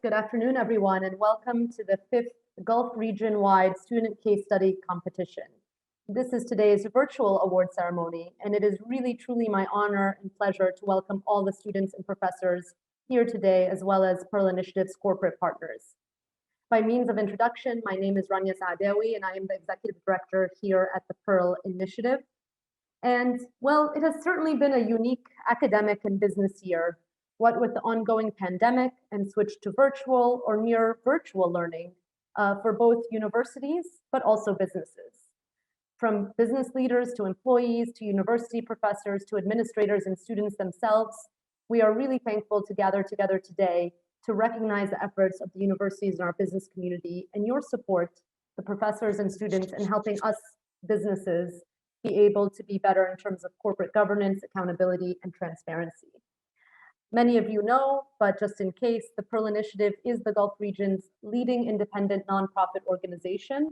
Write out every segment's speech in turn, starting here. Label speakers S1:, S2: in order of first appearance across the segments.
S1: Good afternoon, everyone, and welcome to the 5th Gulf region-wide student case study competition. This is today's virtual award ceremony, and it is really, truly my honor and pleasure to welcome all the students and professors here today, as well as Pearl Initiative's corporate partners. By means of introduction, my name is Rania Saadewi, and I am the Executive Director here at the Pearl Initiative. And well, it has certainly been a unique academic and business year, what with the ongoing pandemic and switch to virtual or near virtual learning for both universities, but also businesses. From business leaders to employees, to university professors, to administrators and students themselves, we are really thankful to gather together today to recognize the efforts of the universities in our business community and your support, the professors and students, in helping us businesses be able to be better in terms of corporate governance, accountability, and transparency. Many of you know, but just in case, the Pearl Initiative is the Gulf region's leading independent nonprofit organization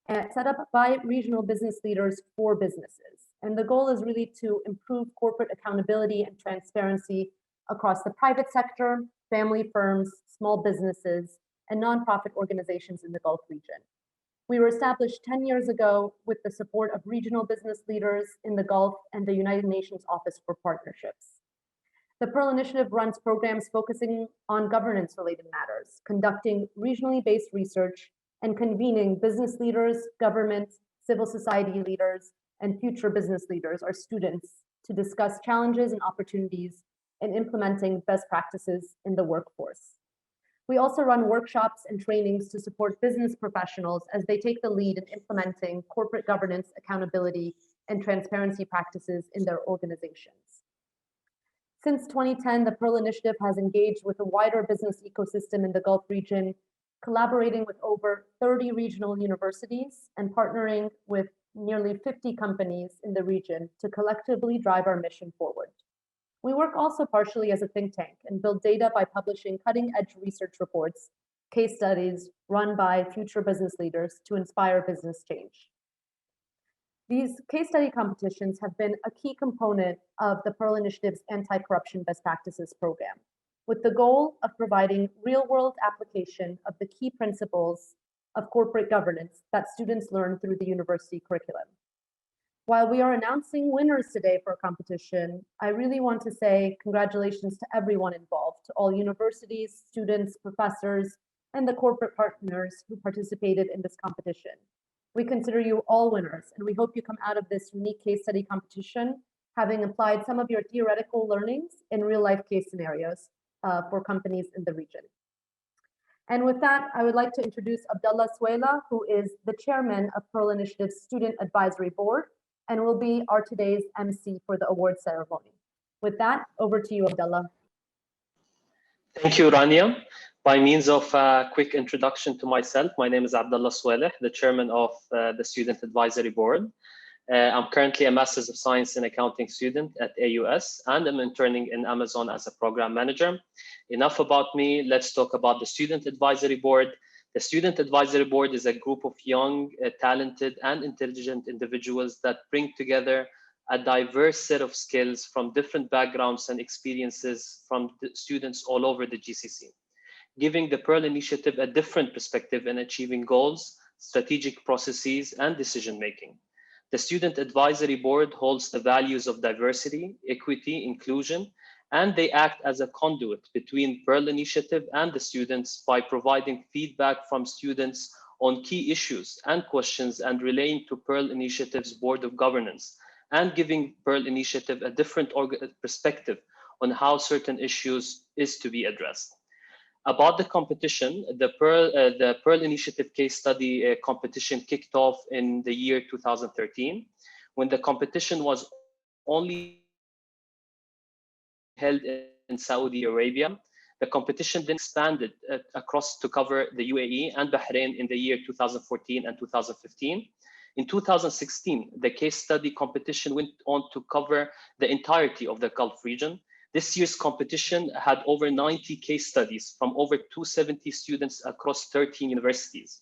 S1: set up by regional business leaders for businesses. And the goal is really to improve corporate accountability and transparency across the private sector, family firms, small businesses, and nonprofit organizations in the Gulf region. We were established 10 years ago with the support of regional business leaders in the Gulf and the United Nations Office for Partnerships. The Pearl Initiative runs programs focusing on governance-related matters, conducting regionally based research, and convening business leaders, government, civil society leaders, and future business leaders, our students, to discuss challenges and opportunities in implementing best practices in the workforce. We also run workshops and trainings to support business professionals as they take the lead in implementing corporate governance, accountability, and transparency practices in their organizations. Since 2010, the Pearl Initiative has engaged with a wider business ecosystem in the Gulf region, collaborating with over 30 regional universities and partnering with nearly 50 companies in the region to collectively drive our mission forward. We work also partially as a think tank and build data by publishing cutting-edge research reports, case studies run by future business leaders to inspire business change. These case study competitions have been a key component of the Pearl Initiative's anti-corruption best practices program, with the goal of providing real-world application of the key principles of corporate governance that students learn through the university curriculum. While we are announcing winners today for our competition, I really want to say congratulations to everyone involved, to all universities, students, professors, and the corporate partners who participated in this competition. We consider you all winners, and we hope you come out of this unique case study competition having applied some of your theoretical learnings in real-life case scenarios for companies in the region. And with that, I would like to introduce Abdullah Suela, who is the chairman of Pearl Initiative's Student Advisory Board and will be our today's MC for the award ceremony. With that, over to you, Abdullah.
S2: Thank you, Rania. By means of a quick introduction to myself, my name is Abdullah Suela, the chairman of the Student Advisory Board. I'm currently a Master's of Science in Accounting student at AUS, and I'm interning in Amazon as a program manager. Enough about me, let's talk about the Student Advisory Board. The Student Advisory Board is a group of young, talented, and intelligent individuals that bring together a diverse set of skills from different backgrounds and experiences from the students all over the GCC, giving the Pearl Initiative a different perspective in achieving goals, strategic processes, and decision-making. The Student Advisory Board holds the values of diversity, equity, inclusion, and they act as a conduit between Pearl Initiative and the students by providing feedback from students on key issues and questions and relaying to Pearl Initiative's Board of Governance and giving Pearl Initiative a different perspective on how certain issues is to be addressed. About the competition, the Pearl Initiative case study competition kicked off in the year 2013, when the competition was only held in Saudi Arabia. The competition then expanded across to cover the UAE and Bahrain in the year 2014 and 2015. In 2016, the case study competition went on to cover the entirety of the Gulf region. This year's competition had over 90 case studies from over 270 students across 13 universities.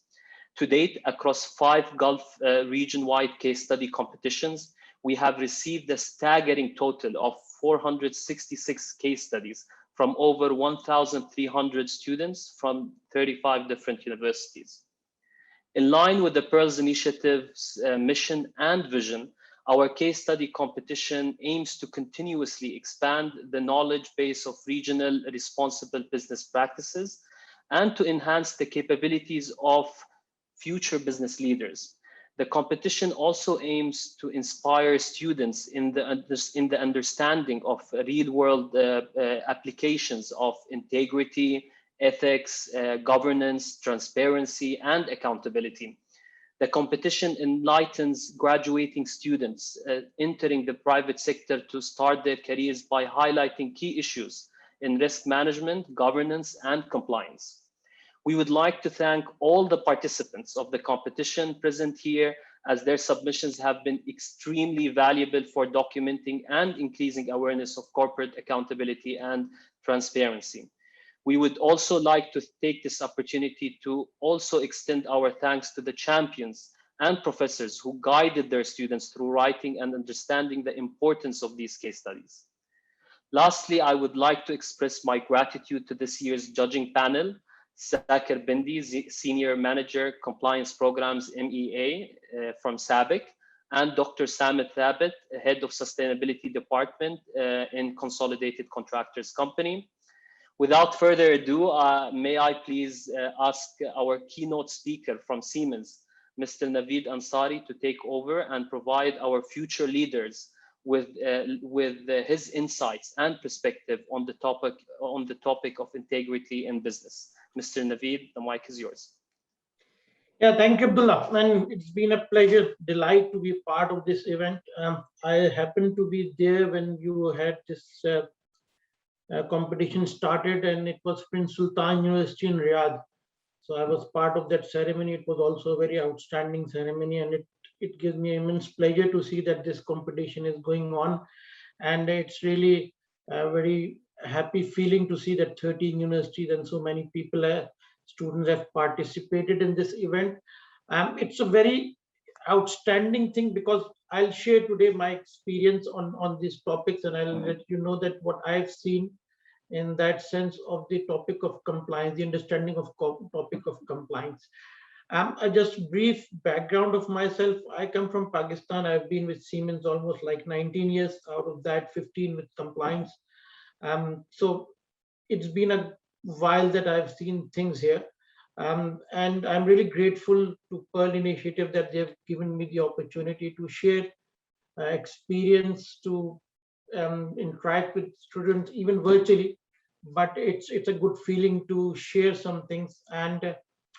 S2: To date, across 5 Gulf region-wide case study competitions, we have received a staggering total of 466 case studies from over 1,300 students from 35 different universities. In line with the Pearls Initiative's mission and vision, our case study competition aims to continuously expand the knowledge base of regional responsible business practices and to enhance the capabilities of future business leaders. The competition also aims to inspire students in the understanding of real-world applications of integrity, ethics, governance, transparency, and accountability. The competition enlightens graduating students entering the private sector to start their careers by highlighting key issues in risk management, governance, and compliance. We would like to thank all the participants of the competition present here, as their submissions have been extremely valuable for documenting and increasing awareness of corporate accountability and transparency. We would also like to take this opportunity to also extend our thanks to the champions and professors who guided their students through writing and understanding the importance of these case studies. Lastly, I would like to express my gratitude to this year's judging panel, Zakir Bindi, Senior Manager, Compliance Programs, MEA from SABIC, and Dr. Samit Thabit, Head of Sustainability Department in Consolidated Contractors Company. Without further ado, may I please ask our keynote speaker from Siemens, Mr. Naveed Ansari, to take over and provide our future leaders with his insights and perspective on the topic of integrity in business. Mr. Naveed, the mic is yours.
S3: Yeah, thank you, Abdullah. And it's been a pleasure, delight to be part of this event. I happened to be there when you had this competition started, and it was Prince Sultan University in Riyadh. So I was part of that ceremony. It was also a very outstanding ceremony, and it gives me immense pleasure to see that this competition is going on. And it's really a very happy feeling to see that 13 universities and so many people, students have participated in this event. It's a very outstanding thing because I'll share today my experience on these topics, and I'll let you know that what I've seen in that sense of the topic of compliance, the understanding of topic of compliance. Just brief background of myself. I come from Pakistan. I've been with Siemens almost like 19 years, out of that 15 with compliance. So it's been a while that I've seen things here. And I'm really grateful to Pearl Initiative that they've given me the opportunity to share experience, to interact with students even virtually. But it's a good feeling to share some things. And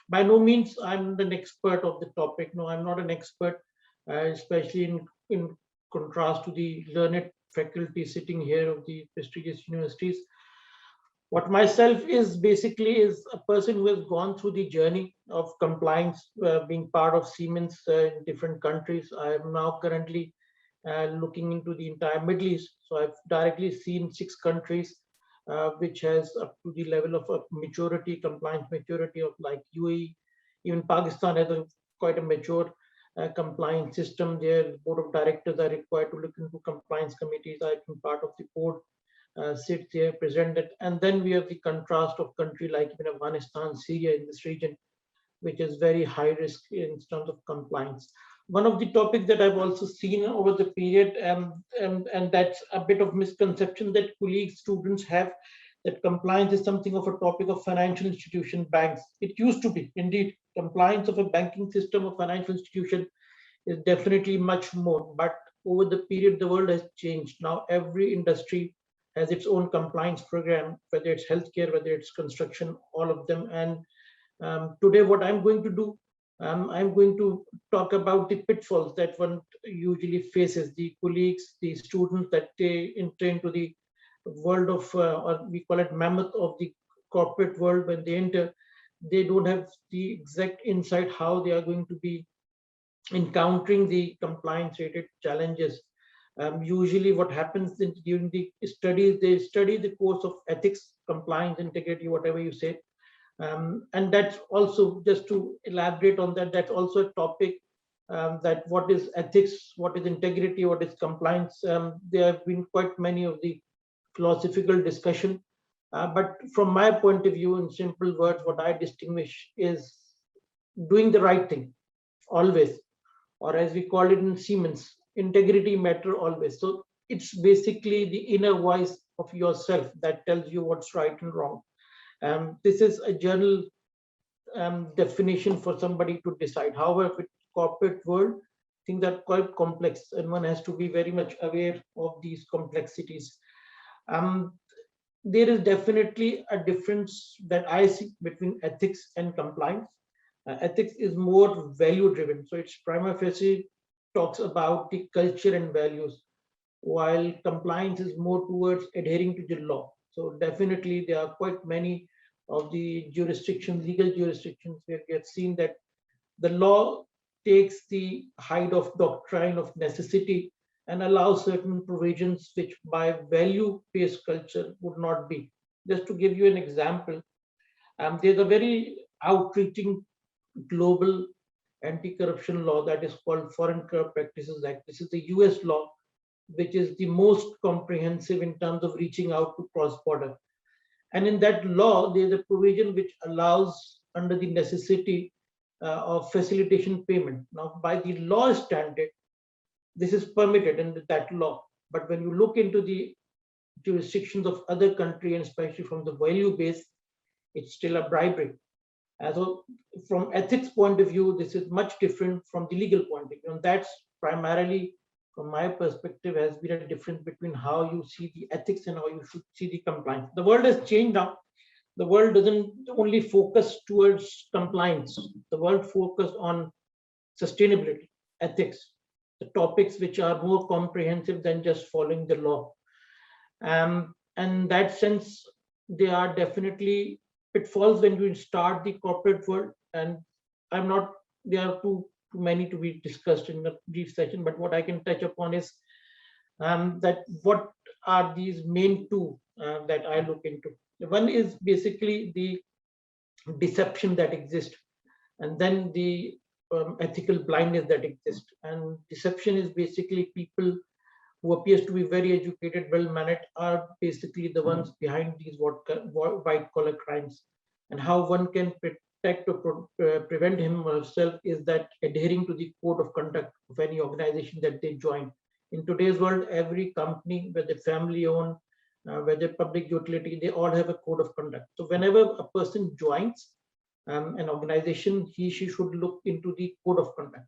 S3: by no means I'm an expert of the topic. No, I'm not an expert, especially in contrast to the learned faculty sitting here of the prestigious universities. What myself is basically is a person who has gone through the journey of compliance, being part of Siemens in different countries. I am now currently looking into the entire Middle East. So I've directly seen 6 countries, which has up to the level of maturity, compliance maturity of like UAE. Even Pakistan has quite a mature compliance system there. The board of directors are required to look into compliance committees. I've been part of the board, sit there, presented. And then we have the contrast of country like even Afghanistan, Syria in this region, which is very high risk in terms of compliance. One of the topics that I've also seen over the period, and that's a bit of misconception that colleagues, students have, that compliance is something of a topic of financial institution, banks. It used to be, indeed, compliance of a banking system or financial institution is definitely much more. But over the period, the world has changed. Now every industry has its own compliance program, whether it's healthcare, whether it's construction, all of them. And today, what I'm going to do, I'm going to talk about the pitfalls that one usually faces, the colleagues, the students that they enter into the world of, or we call it mammoth of the corporate world. When they enter, they don't have the exact insight how they are going to be encountering the compliance related challenges. Usually what happens during the studies, they study the course of ethics, compliance, integrity, whatever you say. And that's also, just to elaborate on that, that's also a topic, that what is ethics, what is integrity, what is compliance. There have been quite many of the philosophical discussion But from my point of view, in simple words, what I distinguish is doing the right thing always, or as we call it in Siemens, integrity matter always. So it's basically the inner voice of yourself that tells you what's right and wrong. This is a general definition for somebody to decide. However, with corporate world, things are quite complex, and one has to be very much aware of these complexities. Um, there is definitely a difference that I see between ethics and compliance. Ethics is more value driven, so it's prima facie talks about the culture and values, while compliance is more towards adhering to the law. So definitely there are quite many of the jurisdictions, legal jurisdictions, where we have seen that the law takes the height of doctrine of necessity and allows certain provisions which by value-based culture would not be. Just to give you an example, there's a very outreaching global anti-corruption law that is called Foreign Corrupt Practices Act. This is the US law, which is the most comprehensive in terms of reaching out to cross-border. And in that law, there's a provision which allows under the necessity of facilitation payment. Now, by the law standard, this is permitted in that law. But when you look into the jurisdictions of other countries, and especially from the value base, it's still a bribery. So from ethics point of view, this is much different from the legal point of view. And that's primarily, from my perspective, has been a difference between how you see the ethics and how you should see the compliance. The world has changed now. The world doesn't only focus towards compliance. The world focused on sustainability, ethics, the topics which are more comprehensive than just following the law. And in that sense, they are definitely pitfalls when you start the corporate world. And I'm not, there are too many to be discussed in the brief session, but what I can touch upon is that what are these main two that I look into. One is basically the deception that exists, and then the ethical blindness that exists. And deception is basically people who appears to be very educated, well-mannered, are basically the ones behind these white-collar crimes. And how one can protect or prevent him or herself is that adhering to the code of conduct of any organization that they join. In today's world, every company, whether family-owned, whether public utility, they all have a code of conduct. So whenever a person joins an organization, she should look into the code of conduct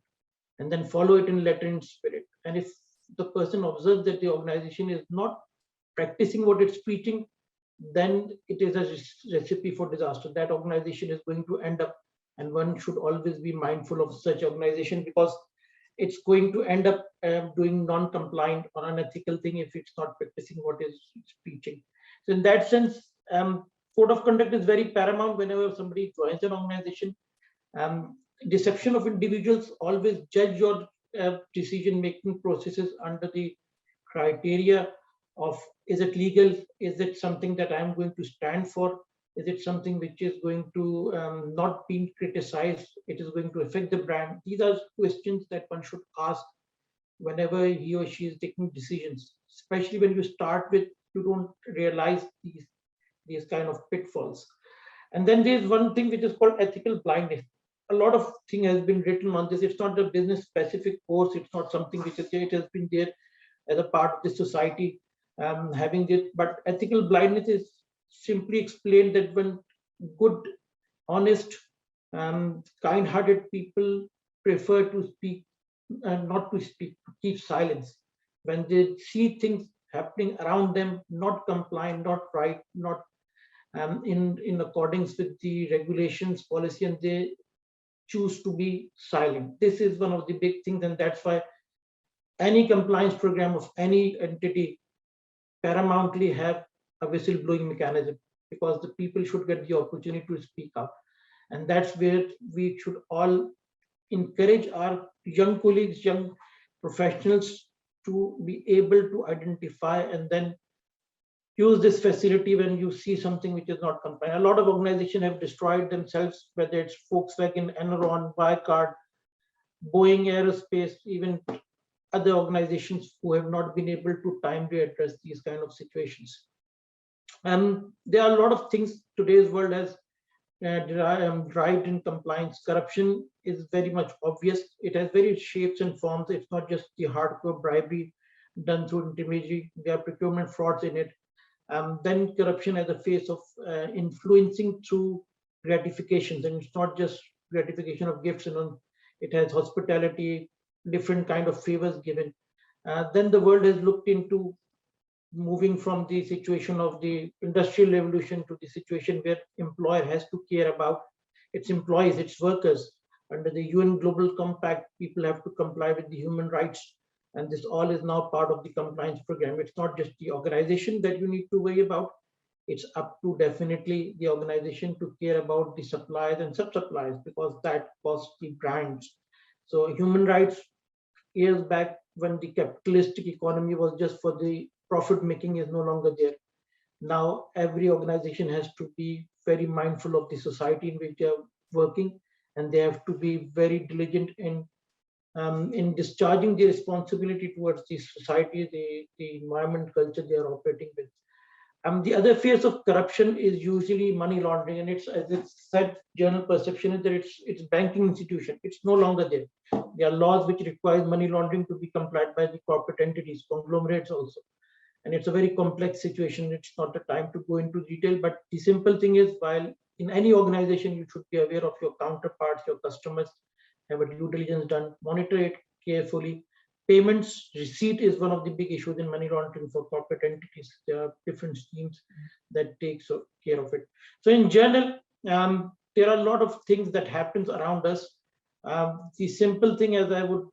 S3: and then follow it in letter and spirit. And if the person observes that the organization is not practicing what it's preaching, then it is a recipe for disaster. That organization is going to end up, and one should always be mindful of such organization, because it's going to end up doing non-compliant or unethical thing if it's not practicing what it's preaching. So in that sense, code of conduct is very paramount whenever somebody joins an organization. Deception of individuals, always judge your decision-making processes under the criteria of, is it legal? Is it something that I'm going to stand for? Is it something which is going to not be criticized? It is going to affect the brand. These are questions that one should ask whenever he or she is taking decisions, especially when you start with, you don't realize these kind of pitfalls. And then there's one thing which is called ethical blindness. A lot of thing has been written on this. It's not a business specific course. It's not something which it has been there as a part of the society having it. But ethical blindness is simply explained that when good, honest, kind-hearted people prefer to speak and not to speak, to keep silence. When they see things happening around them, not compliant, not right, not in accordance with the regulations, policy, and they choose to be silent. This is one of the big things, and that's why any compliance program of any entity paramountly have a whistleblowing mechanism, because the people should get the opportunity to speak up. And that's where we should all encourage our young colleagues, young professionals to be able to identify and then use this facility when you see something which is not compliant. A lot of organizations have destroyed themselves, whether it's Volkswagen, Enron, Wirecard, Boeing Aerospace, even other organizations who have not been able to timely address these kind of situations. There are a lot of things today's world has derived in compliance. Corruption is very much obvious. It has various shapes and forms. It's not just the hardcore bribery done through intermediary. There are procurement frauds in it. Then corruption as a face of influencing through gratifications, and it's not just gratification of gifts, it has hospitality, different kind of favors given. Then the world has looked into moving from the situation of the industrial revolution to the situation where employer has to care about its employees, its workers. Under the UN Global Compact, people have to comply with the human rights, and this all is now part of the compliance program. It's not just the organization that you need to worry about. It's up to definitely the organization to care about the suppliers and sub-suppliers, because that costs the brands. So human rights, years back when the capitalistic economy was just for the profit making, is no longer there. Now every organization has to be very mindful of the society in which they are working, and they have to be very diligent in discharging the responsibility towards the society, the environment, culture they are operating with. The other phase of corruption is usually money laundering, and it's, as it's said, general perception is that it's banking institution. It's no longer there. There are laws which require money laundering to be complied by the corporate entities, conglomerates also. And it's a very complex situation. It's not the time to go into detail, but the simple thing is, while in any organization, you should be aware of your counterparts, your customers, have a due diligence done, monitor it carefully. Payments, receipt is one of the big issues in money laundering for corporate entities. There are different schemes that take care of it. So in general, there are a lot of things that happens around us. The simple thing, as I would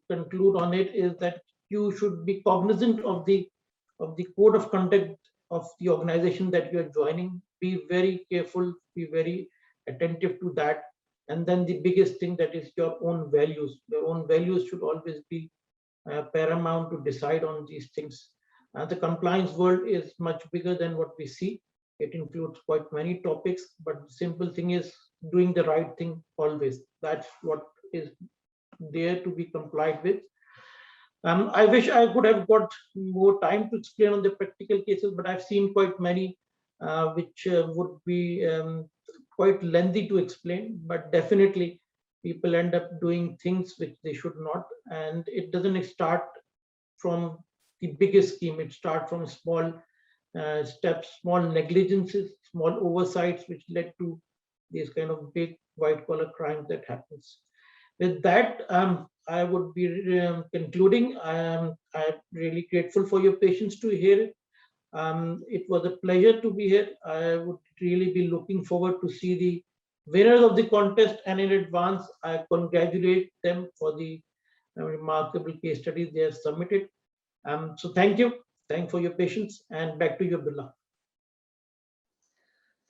S3: conclude on it, is that you should be cognizant of the code of conduct of the organization that you are joining. Be very careful, be very attentive to that. And then the biggest thing, that is your own values. Your own values should always be paramount to decide on these things. The compliance world is much bigger than what we see. It includes quite many topics, but the simple thing is doing the right thing always. That's what is there to be complied with. I wish I could have got more time to explain on the practical cases, but I've seen quite many which would be quite lengthy to explain, but definitely people end up doing things which they should not. And it doesn't start from the biggest scheme. It starts from small steps, small negligences, small oversights, which led to these kind of big white collar crimes that happens. With that, I would be concluding. I'm really grateful for your patience to hear it. It was a pleasure to be here. I would really be looking forward to see the winners of the contest, and in advance, I congratulate them for the remarkable case studies they have submitted. So thank you. Thank for your patience, and back to you, Abdullah.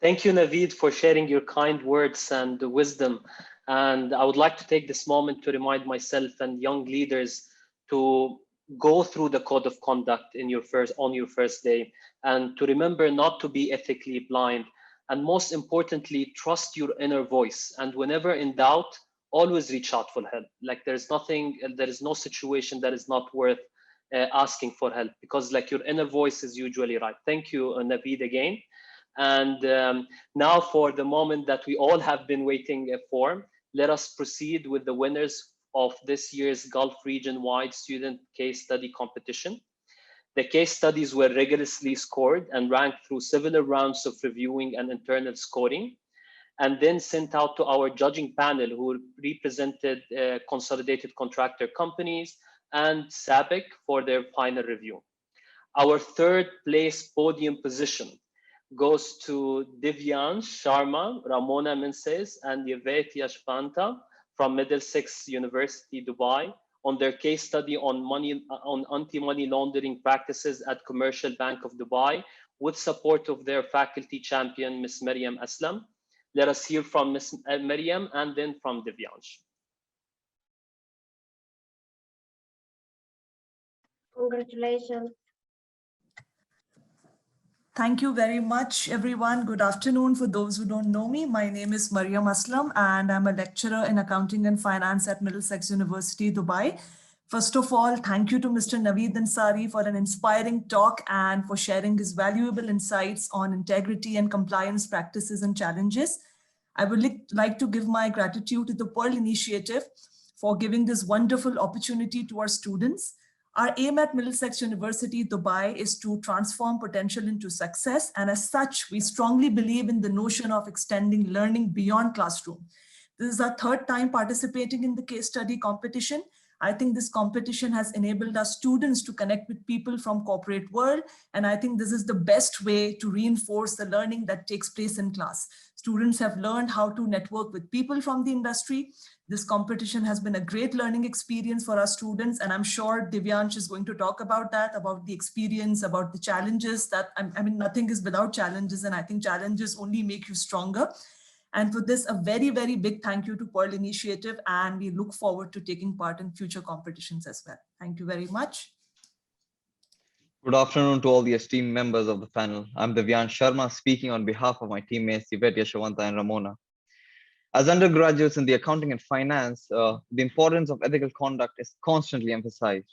S2: Thank you, Naveed, for sharing your kind words and wisdom. And I would like to take this moment to remind myself and young leaders to go through the code of conduct on your first day, and to remember not to be ethically blind. And most importantly, trust your inner voice. And whenever in doubt, always reach out for help. Like there is no situation that is not worth asking for help, because like your inner voice is usually right. Thank you, Naveed, again. And now for the moment that we all have been waiting for, let us proceed with the winners of this year's Gulf region-wide student case study competition. The case studies were rigorously scored and ranked through several rounds of reviewing and internal scoring, and then sent out to our judging panel, who represented consolidated contractor companies and SABIC for their final review. Our third place podium position goes to Divyansh Sharma, Ramona Menses, and Yvette Yashpanta from Middlesex University, Dubai, on their case study on anti-money laundering practices at Commercial Bank of Dubai, with support of their faculty champion, Ms. Maryam Aslam. Let us hear from Ms. Maryam and then from Divyansh.
S4: Congratulations.
S5: Thank you very much, everyone. Good afternoon. For those who don't know me, my name is Maryam Aslam, and I'm a lecturer in accounting and finance at Middlesex University, Dubai. First of all, thank you to Mr. Naveed Ansari for an inspiring talk and for sharing his valuable insights on integrity and compliance practices and challenges. I would like to give my gratitude to the Pearl Initiative for giving this wonderful opportunity to our students. Our aim at Middlesex University, Dubai, is to transform potential into success. And as such, we strongly believe in the notion of extending learning beyond classroom. This is our third time participating in the case study competition. I think this competition has enabled our students to connect with people from corporate world. And I think this is the best way to reinforce the learning that takes place in class. Students have learned how to network with people from the industry. This competition has been a great learning experience for our students. And I'm sure Divyansh is going to talk about that, about the experience, about the challenges that, I mean, nothing is without challenges. And I think challenges only make you stronger. And for this, a very, very big thank you to Pearl Initiative, and we look forward to taking part in future competitions as well. Thank you very much.
S6: Good afternoon to all the esteemed members of the panel. I'm Divyansh Sharma, speaking on behalf of my teammates, Yvette, Yashwanta, and Ramona. As undergraduates in the accounting and finance, the importance of ethical conduct is constantly emphasized.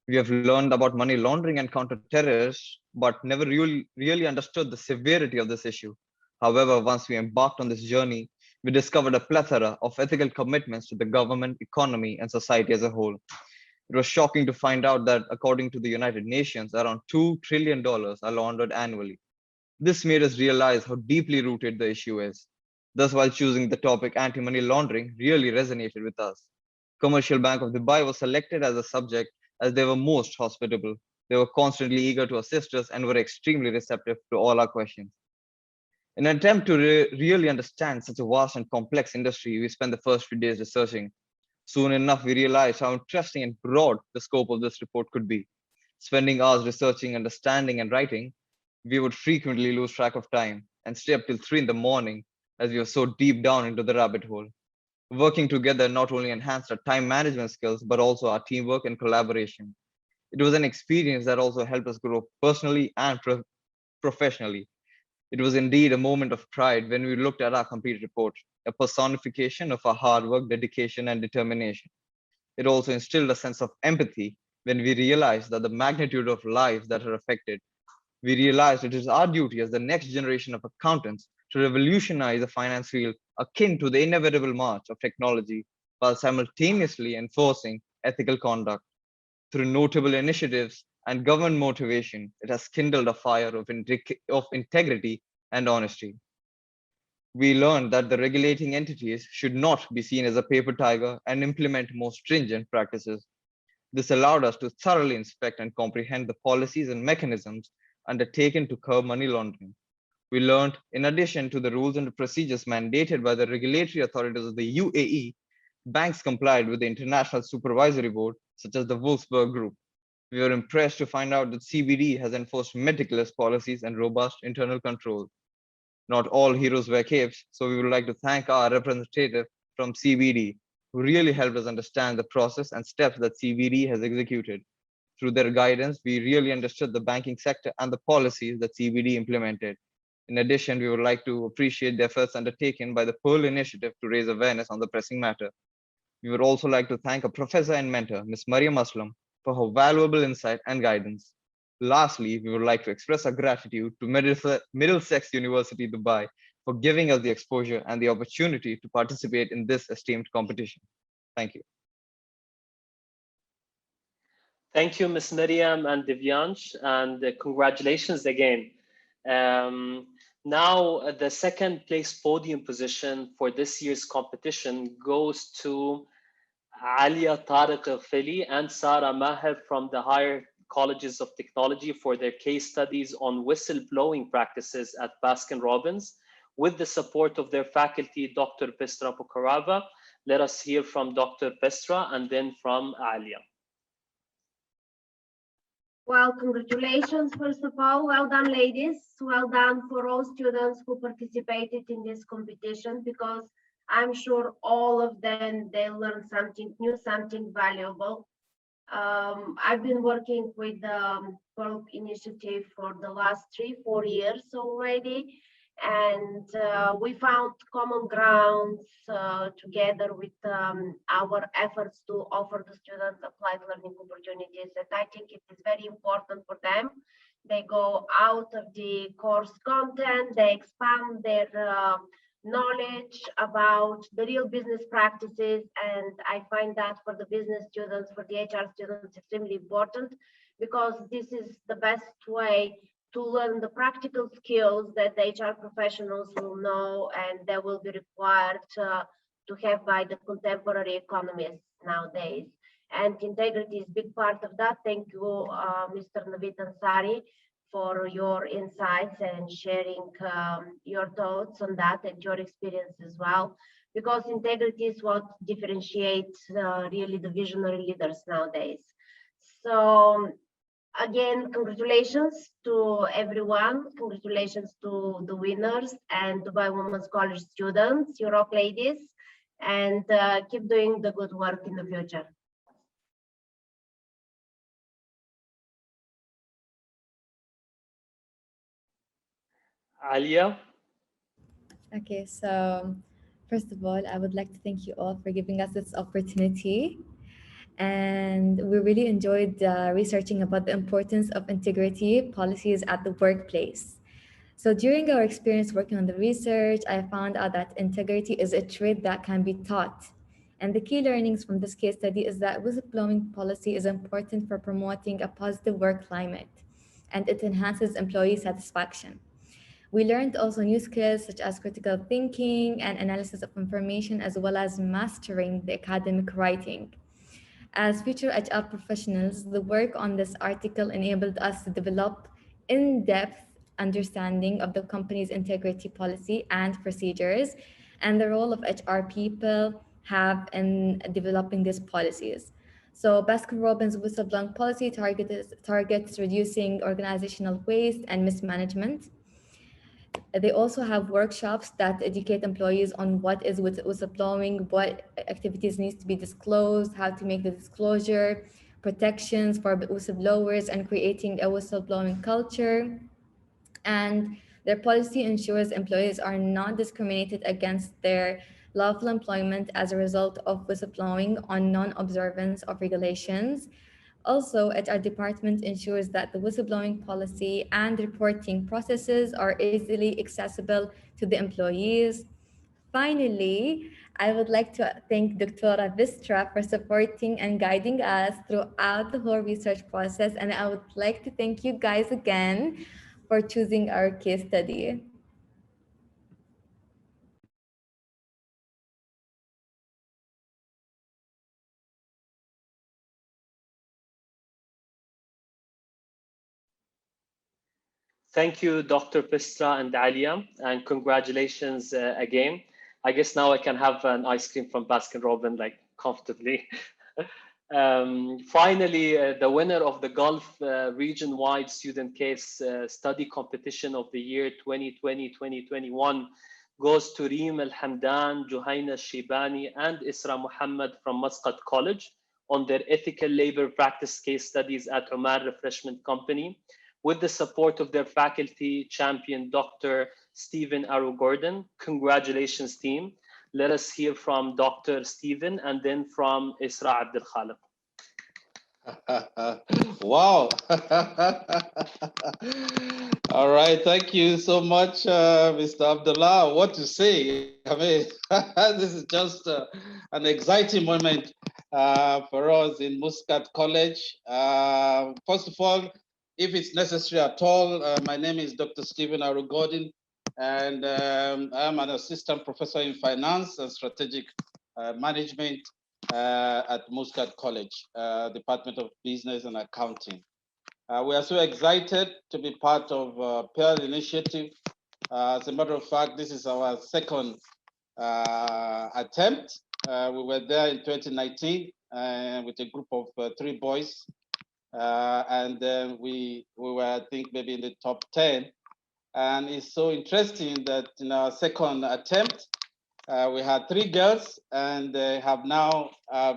S6: We have learned about money laundering and counter-terrorists, but never really understood the severity of this issue. However, once we embarked on this journey, we discovered a plethora of ethical commitments to the government, economy, and society as a whole. It was shocking to find out that, according to the United Nations, around $2 trillion are laundered annually. This made us realize how deeply rooted the issue is. Thus, while choosing the topic anti-money laundering really resonated with us. Commercial Bank of Dubai was selected as a subject as they were most hospitable. They were constantly eager to assist us and were extremely receptive to all our questions. In an attempt to really understand such a vast and complex industry, we spent the first few days researching. Soon enough, we realized how interesting and broad the scope of this report could be. Spending hours researching, understanding, and writing, we would frequently lose track of time and stay up till 3 in the morning as we were so deep down into the rabbit hole. Working together not only enhanced our time management skills, but also our teamwork and collaboration. It was an experience that also helped us grow personally and professionally. It was indeed a moment of pride when we looked at our complete report, a personification of our hard work, dedication, and determination. It also instilled a sense of empathy when we realized that the magnitude of lives that are affected. We realized it is our duty as the next generation of accountants to revolutionize the finance field akin to the inevitable march of technology while simultaneously enforcing ethical conduct. Through notable initiatives and government motivation, it has kindled a fire of integrity and honesty. We learned that the regulating entities should not be seen as a paper tiger and implement more stringent practices. This allowed us to thoroughly inspect and comprehend the policies and mechanisms undertaken to curb money laundering. We learned, in addition to the rules and the procedures mandated by the regulatory authorities of the UAE, banks complied with the International Supervisory Board, such as the Wolfsburg Group. We were impressed to find out that CBD has enforced meticulous policies and robust internal controls. Not all heroes wear capes, so we would like to thank our representative from CBD, who really helped us understand the process and steps that CBD has executed. Through their guidance, we really understood the banking sector and the policies that CBD implemented. In addition, we would like to appreciate the efforts undertaken by the Pearl Initiative to raise awareness on the pressing matter. We would also like to thank a professor and mentor, Ms. Mariam Aslam, for her valuable insight and guidance. Lastly, we would like to express our gratitude to Middlesex University, Dubai, for giving us the exposure and the opportunity to participate in this esteemed competition. Thank you.
S2: Thank you, Ms. Miriam and Divyansh, and congratulations again. Now, the second place podium position for this year's competition goes to Alia Tariq Al-Fili and Sarah Maher from the Higher Colleges of Technology for their case studies on whistleblowing practices at Baskin-Robbins, with the support of their faculty, Dr. Pestra Pokarava. Let us hear from Dr. Pestra and then from Alia.
S4: Well, congratulations, first of all. Well done, ladies. Well done for all students who participated in this competition, because I'm sure all of them, they learned something new, something valuable. I've been working with the Pearl Initiative for the last 3-4 years already, And we found common grounds together with our efforts to offer the students applied learning opportunities. And I think it is very important for them. They go out of the course content, they expand their knowledge about the real business practices. And I find that for the business students, for the HR students, extremely important, because this is the best way to learn the practical skills that the HR professionals will know and that will be required to have by the contemporary economists nowadays. And integrity is a big part of that. Thank you, Mr. Naveed Ansari, for your insights and sharing your thoughts on that and your experience as well, because integrity is what differentiates really the visionary leaders nowadays. So again, congratulations to everyone. Congratulations to the winners and to Dubai Women's College students, you rock ladies, and keep doing the good work in the future.
S2: Alia?
S7: Okay, so first of all, I would like to thank you all for giving us this opportunity. And we really enjoyed researching about the importance of integrity policies at the workplace. So during our experience working on the research, I found out that integrity is a trait that can be taught. And the key learnings from this case study is that whistleblowing policy is important for promoting a positive work climate, and it enhances employee satisfaction. We learned also new skills such as critical thinking and analysis of information, as well as mastering the academic writing. As future HR professionals, the work on this article enabled us to develop in-depth understanding of the company's integrity policy and procedures, and the role of HR people have in developing these policies. So Baskin-Robbins whistleblowing policy targets reducing organizational waste and mismanagement. They also have workshops that educate employees on what is whistleblowing, what activities needs to be disclosed, how to make the disclosure, protections for whistleblowers, and creating a whistleblowing culture. And their policy ensures employees are not discriminated against their lawful employment as a result of whistleblowing on non-observance of regulations. Also, HR department ensures that the whistleblowing policy and reporting processes are easily accessible to the employees. Finally, I would like to thank Dr. Vistra for supporting and guiding us throughout the whole research process. And I would like to thank you guys again for choosing our case study.
S2: Thank you, Dr. Pistra and Alia, and congratulations again. I guess now I can have an ice cream from Baskin-Robbins like comfortably. Finally, the winner of the Gulf region-wide student case study competition of the year 2020-2021 goes to Reem Al-Hamdan, Juhaina Shibani, and Isra Muhammad from Muscat College on their ethical labor practice case studies at Oman Refreshment Company, with the support of their faculty champion, Dr. Stephen Arrow-Gordon. Congratulations, team. Let us hear from Dr. Stephen and then from Isra Abdel Khaliq.
S8: Wow. All right. Thank you so much, Mr. Abdullah. What to say? I mean, this is just an exciting moment for us in Muscat College. First of all, if it's necessary at all, my name is Dr. Stephen Arrow-Gordon, and I'm an assistant professor in finance and strategic management at Muscat College, Department of Business and Accounting. We are so excited to be part of Pearl Initiative. As a matter of fact, this is our second attempt. We were there in 2019 with a group of 3 boys. And then we were, I think, maybe in the top 10. And it's so interesting that in our second attempt, we had 3 girls, and they have now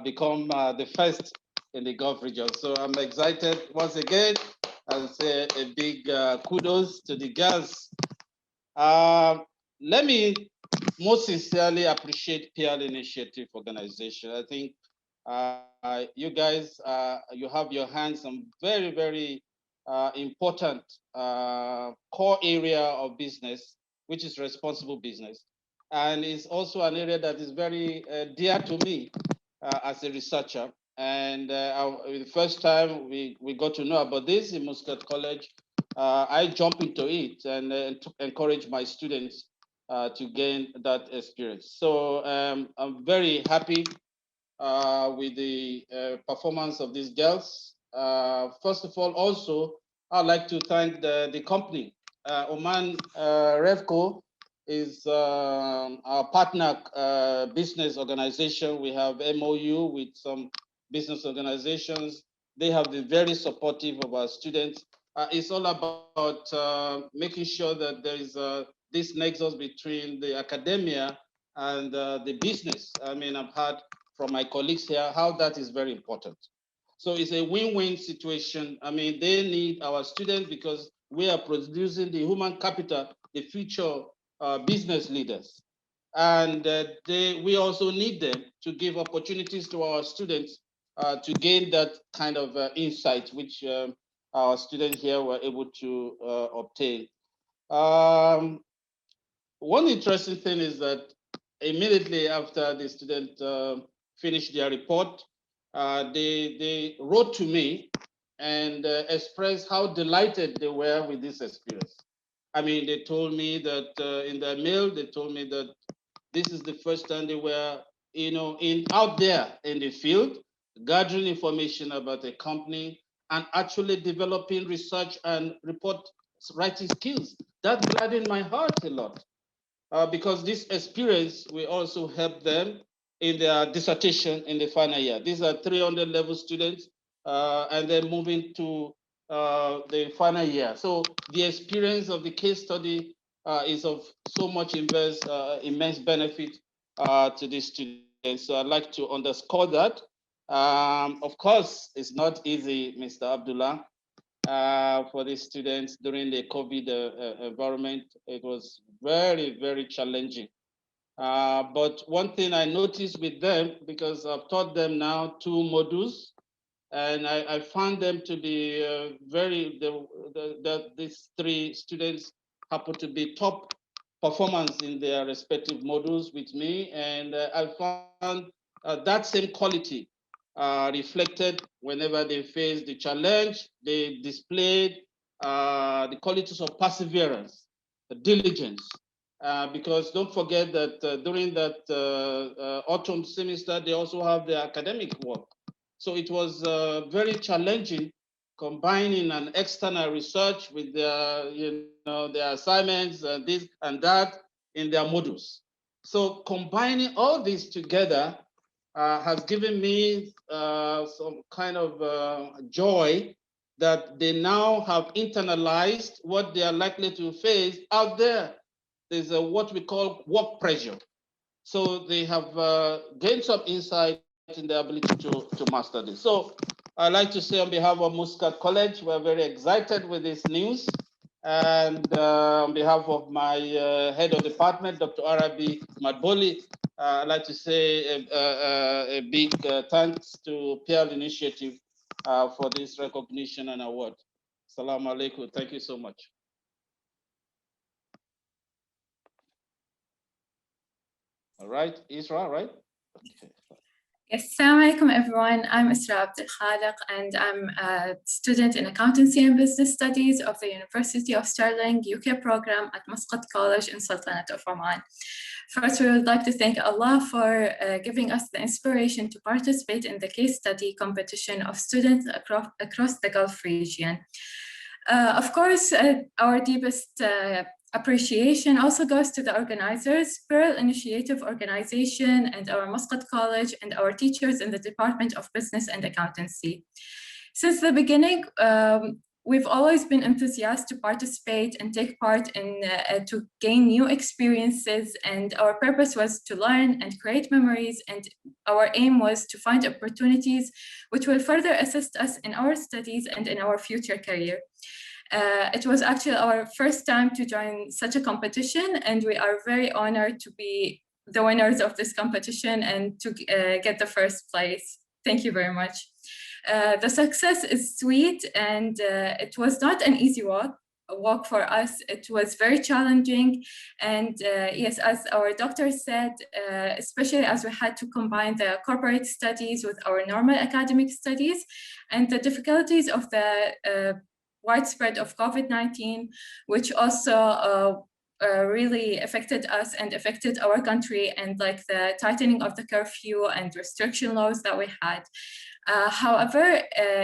S8: become the first in the Gulf region. So I'm excited once again, and say a big kudos to the girls Let me most sincerely appreciate Peer Initiative Organization. I think you guys, you have your hands on very, very important core area of business, which is responsible business. And it's also an area that is very dear to me as a researcher. And the first time we got to know about this in Muscat College, I jumped into it and to encourage my students to gain that experience. So I'm very happy with the performance of these girls. First of all, also, I'd like to thank the company. Oman Revco is our partner business organization. We have MOU with some business organizations. They have been very supportive of our students. It's all about making sure that there is this nexus between the academia and the business. I mean, I've had from my colleagues here how that is very important. So it's a win-win situation. I mean, they need our students because we are producing the human capital, the future business leaders. And we also need them to give opportunities to our students to gain that kind of insight, which our students here were able to obtain. One interesting thing is that immediately after the student finished their report, they wrote to me and expressed how delighted they were with this experience. I mean, they told me that in their mail, they told me that this is the first time they were, out there in the field, gathering information about a company and actually developing research and report writing skills. That gladdened my heart a lot. Because this experience will also help them in their dissertation in the final year. These are 300 level students, and they're moving to the final year. So the experience of the case study is of so much immense benefit to these students. So I'd like to underscore that. Of course, it's not easy, Mr. Abdullah. For the students during the COVID environment. It was very, very challenging. But one thing I noticed with them, because I've taught them now 2 modules, and I found them to be these 3 students happen to be top performance in their respective modules with me. And I found that same quality reflected whenever they faced the challenge. They displayed the qualities of perseverance, diligence, because don't forget that during that autumn semester, they also have their academic work. So it was very challenging combining an external research with their, their assignments and this and that in their modules. So combining all this together has given me some kind of joy that they now have internalized what they are likely to face out there. There's what we call work pressure. So they have gained some insight in their ability to master this. So I'd like to say on behalf of Muscat College, we're very excited with this news. And on behalf of my head of department, Dr. Arabi Madboli, I'd like to say a big thanks to Peer Initiative for this recognition and award. Assalamu alaikum. Thank you so much. All right, Isra, right? Okay.
S9: Yes, Assalamu alaikum everyone. I'm Isra Abdel Khaliq and I'm a student in Accountancy and Business Studies of the University of Stirling UK program at Muscat College in Sultanate of Oman. First, we would like to thank Allah for giving us the inspiration to participate in the case study competition of students across the Gulf region. Of course, our deepest appreciation also goes to the organizers, Pearl Initiative Organization, and our Muscat College, and our teachers in the Department of Business and Accountancy. Since the beginning, we've always been enthusiastic to participate and take part in to gain new experiences, and our purpose was to learn and create memories, and our aim was to find opportunities which will further assist us in our studies and in our future career. It was actually our first time to join such a competition, and we are very honored to be the winners of this competition and to get the first place. Thank you very much. The success is sweet, and it was not an easy walk for us. It was very challenging, and yes, as our doctor said, especially as we had to combine the corporate studies with our normal academic studies, and the difficulties of the widespread of COVID-19, which also really affected us and affected our country, and like the tightening of the curfew and restriction laws that we had. However,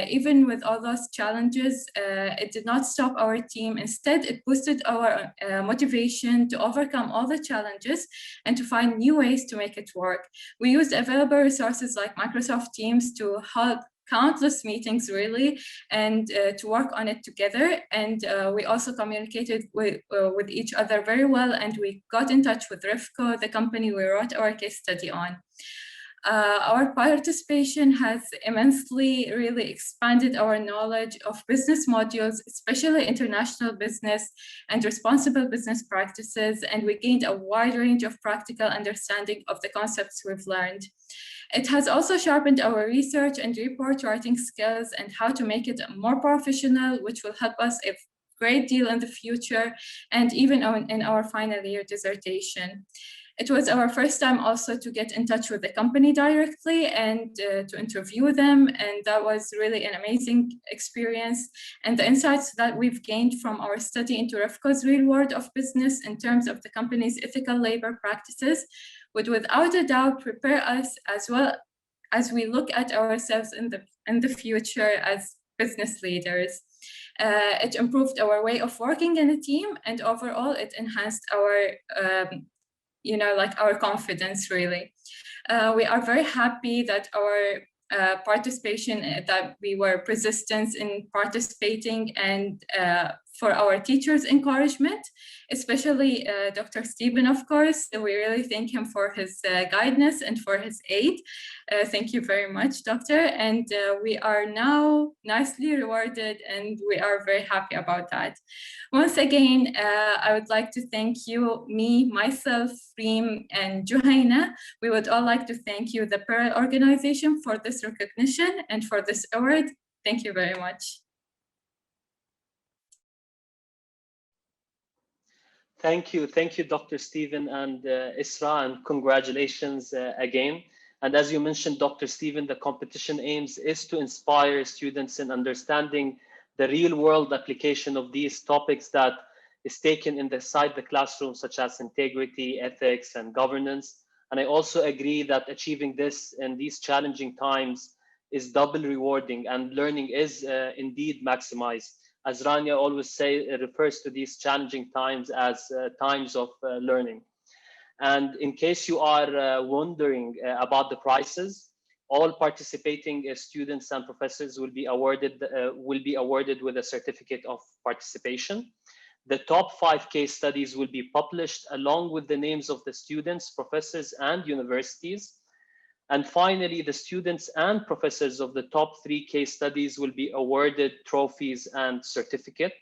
S9: even with all those challenges, it did not stop our team. Instead, it boosted our motivation to overcome all the challenges and to find new ways to make it work. We used available resources like Microsoft Teams to help countless meetings really, and to work on it together. And we also communicated with each other very well, and we got in touch with RIFCO, the company we wrote our case study on. Our participation has immensely really expanded our knowledge of business modules, especially international business and responsible business practices, and we gained a wide range of practical understanding of the concepts we've learned. It has also sharpened our research and report writing skills and how to make it more professional, which will help us a great deal in the future and even in our final year dissertation. It was our first time also to get in touch with the company directly and to interview them, and that was really an amazing experience. And the insights that we've gained from our study into RIFCO's real world of business in terms of the company's ethical labor practices would without a doubt prepare us as well as we look at ourselves in the future as business leaders. It improved our way of working in a team, and overall it enhanced our our confidence really. We are very happy that our participation, that we were persistent in participating, and for our teachers' encouragement, especially Dr. Stephen, of course. We really thank him for his guidance and for his aid. Thank you very much, Doctor. And we are now nicely rewarded, and we are very happy about that. Once again, I would like to thank you, myself, Reem, and Juhaina. We would all like to thank you, the Pearl organization, for this recognition and for this award. Thank you very much.
S2: Thank you, Dr. Stephen and Isra, and congratulations again. And as you mentioned, Dr. Stephen, the competition aims is to inspire students in understanding the real world application of these topics that is taken inside the classroom, such as integrity, ethics, and governance. And I also agree that achieving this in these challenging times is double rewarding, and learning is indeed maximized. As Rania always refers to these challenging times as times of learning. And in case you are wondering about the prizes, all participating students and professors will be awarded with a certificate of participation. The top 5 case studies will be published along with the names of the students, professors, and universities. And finally, the students and professors of the top 3 case studies will be awarded trophies and certificate.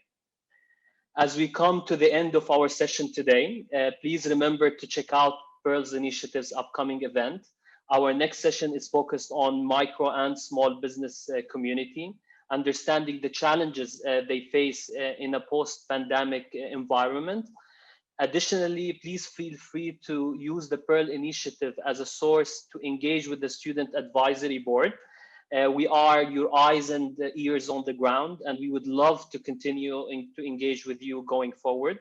S2: As we come to the end of our session today, please remember to check out Pearl's Initiative's upcoming event. Our next session is focused on micro and small business community, understanding the challenges they face in a post-pandemic environment. Additionally, please feel free to use the Pearl Initiative as a source to engage with the Student Advisory Board. We are your eyes and ears on the ground, and we would love to continue to engage with you going forward.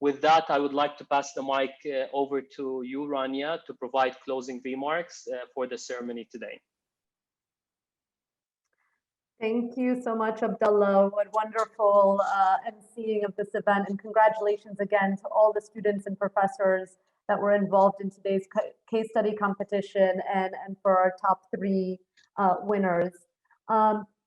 S2: With that, I would like to pass the mic over to you, Rania, to provide closing remarks for the ceremony today.
S1: Thank you so much, Abdullah. What wonderful emceeing of this event, and congratulations again to all the students and professors that were involved in today's case study competition, and for our top 3 winners.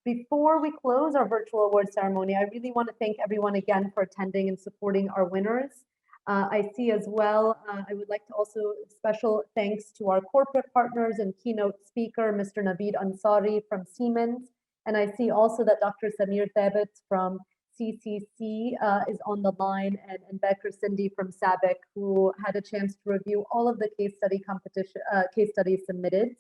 S1: Before we close our virtual award ceremony, I really want to thank everyone again for attending and supporting our winners. I see as well, I would like to also special thanks to our corporate partners and keynote speaker, Mr. Naveed Ansari from Siemens. And I see also that Dr. Samir Thabit from CCC is on the line, and Becker Cindy from SABIC, who had a chance to review all of the case studies submitted.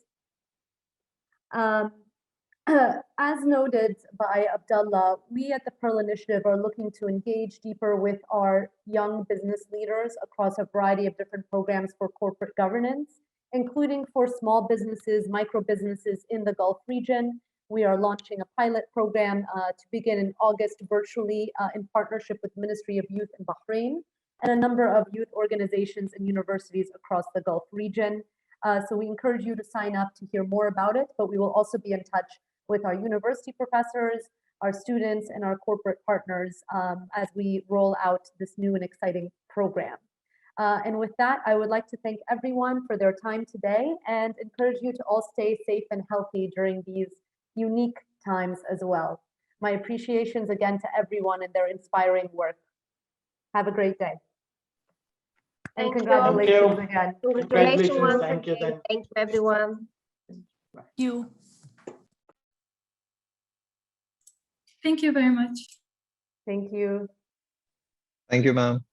S1: As noted by Abdullah, we at the Pearl Initiative are looking to engage deeper with our young business leaders across a variety of different programs for corporate governance, including for small businesses, micro businesses in the Gulf region. We are launching a pilot program to begin in August virtually in partnership with Ministry of Youth in Bahrain and a number of youth organizations and universities across the Gulf region. So we encourage you to sign up to hear more about it, but we will also be in touch with our university professors, our students, and our corporate partners as we roll out this new and exciting program. And with that, I would like to thank everyone for their time today and encourage you to all stay safe and healthy during these unique times as well. My appreciations again to everyone and their inspiring work. Have a great day. And
S4: Thank you.
S1: congratulations again.
S4: Congratulations once
S3: Thank you.
S4: again. Thank you, everyone.
S5: Thank you.
S9: Thank you very much.
S1: Thank you.
S6: Thank you, ma'am.